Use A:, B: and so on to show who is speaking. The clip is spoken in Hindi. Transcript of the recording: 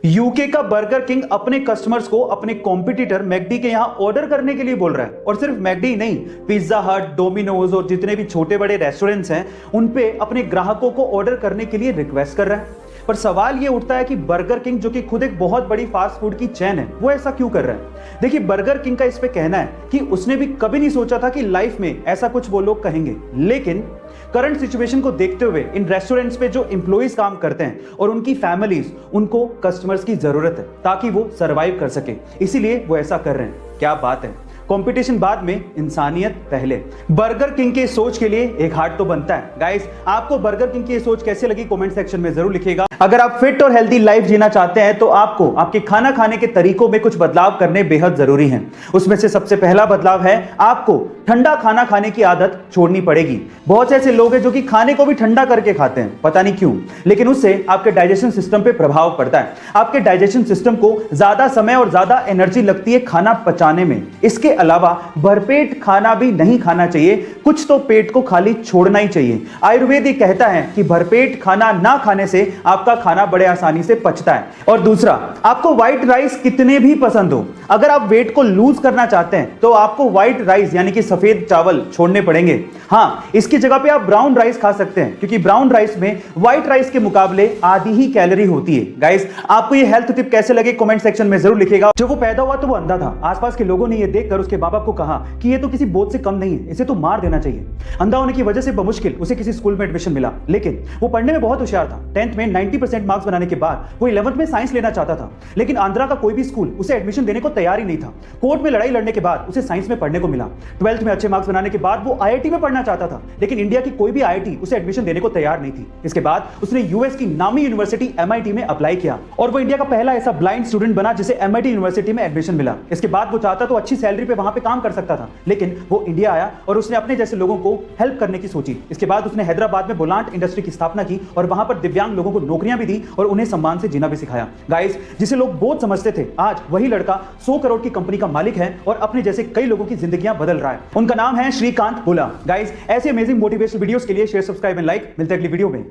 A: यूके का बर्गर किंग अपने कस्टमर्स को अपने कॉम्पिटिटर मैकडी के यहां ऑर्डर करने के लिए बोल रहा है। और सिर्फ मैकडी नहीं, पिज्जा हट, डोमिनोज और जितने भी छोटे बड़े रेस्टोरेंट्स हैं उन पे अपने ग्राहकों को ऑर्डर करने के लिए रिक्वेस्ट कर रहा है। पर सवाल यह उठता है कि बर्गर किंग जो कि खुद एक बहुत बड़ी फास्ट फूड की चेन है, वो ऐसा क्यों कर रहा है। देखिए, बर्गर किंग का इस पे कहना है कि उसने भी कभी नहीं सोचा था कि लाइफ में ऐसा कुछ वो लोग कहेंगे, लेकिन करंट सिचुएशन को देखते हुए इन रेस्टोरेंट्स पे जो एम्प्लॉइज काम करते हैं और उनकी फैमिलीज, उनको कस्टमर्स की जरूरत है ताकि वो सरवाइव कर सके, इसीलिए वो ऐसा कर रहे हैं। क्या बात है, कंपटीशन बाद में, इंसानियत पहले। बर्गर किंग के सोच के लिए एक हार्ट तो बनता है। गाइस, आपको बर्गर किंग की सोच कैसे लगी कमेंट सेक्शन में जरूर लिखिएगा। अगर आप फिट और हेल्दी लाइफ जीना चाहते हैं तो आपको आपके खाना खाने के तरीकों में कुछ बदलाव करने बेहद जरूरी हैं। उसमें से सबसे पहला बदलाव है, आपको ठंडा खाना खाने की आदत छोड़नी पड़ेगी। बहुत से ऐसे लोग हैं जो कि खाने को भी ठंडा करके खाते हैं, पता नहीं क्यों, लेकिन उससे आपके डाइजेशन सिस्टम पे प्रभाव पड़ता है। आपके डाइजेशन सिस्टम को ज्यादा समय और ज्यादा एनर्जी लगती है खाना पचाने में। इसके अलावा भरपेट खाना भी नहीं खाना चाहिए, कुछ तो पेट को खाली छोड़ना ही चाहिए। आयुर्वेद ये कहता है कि भरपेट खाना ना खाने से आपका खाना बड़े आसानी से पचता है। और दूसरा, आपको व्हाइट राइस कितने भी पसंद हो, अगर आप वेट को लूज करना चाहते हैं तो आपको व्हाइट राइस यानी कि सफेद चावल छोड़ने पड़ेंगे। हाँ, इसकी जगह पे आप ब्राउन राइस खा सकते हैं, क्योंकि ब्राउन राइस में व्हाइट राइस के मुकाबले आधी ही कैलोरी होती है। गाइस, आपको ये हेल्थ टिप कैसे लगे कमेंट सेक्शन में जरूर लिखिएगा। जब वो पैदा हुआ तो वो अंधा था। आसपास के लोगों ने ये देखकर उसके बाप को कहा कि ये तो किसी बोझ से कम नहीं है, इसे तो मार देना चाहिए। अंधा होने की वजह से बमुश्किल उसे किसी स्कूल में एडमिशन मिला, लेकिन वो पढ़ने में बहुत होशियार था। 10th में 90% मार्क्स बनाने के बाद वो 11th में साइंस लेना चाहता था, लेकिन आंध्रा का कोई भी स्कूल उसे एडमिशन देने को तैयार ही नहीं था। कोर्ट में लड़ाई लड़ने के बाद उसे साइंस में पढ़ने को मिला। 12th में अच्छे मार्क्स बनाने के बाद वो IIT में पढ़ना चाहता था, लेकिन इंडिया की कोई भी IIT उसे एडमिशन देने को तैयार नहीं थी। इसके बाद उसने यूएस की नामी यूनिवर्सिटी MIT में अप्लाई किया और वो इंडिया का पहला ऐसा ब्लाइंड स्टूडेंट बना जिसे MIT यूनिवर्सिटी में एडमिशन मिला। इसके बाद वो चाहता तो अच्छी सैलरी पे वहां पे काम कर सकता था, लेकिन वो इंडिया आया और उसने अपने जैसे लोगों को हेल्प करने की सोची। इसके बाद उसने हैदराबाद में बोलांट इंडस्ट्री की स्थापना की और वहां पर दिव्यांग लोगों को नौकरियां भी दी और उन्हें सम्मान से जीना भी सिखाया। गाइस, जिसे लोग बोझ समझते थे, आज वही लड़का 100 करोड़ की कंपनी का मालिक है और अपने जैसे कई लोगों की जिंदगियां बदल रहा है। उनका नाम है श्रीकांत बुला। गाइस, ऐसे अमेजिंग मोटिवेशनल वीडियोस के लिए शेयर, सब्सक्राइब एंड लाइक। मिलते हैं अगली वीडियो में।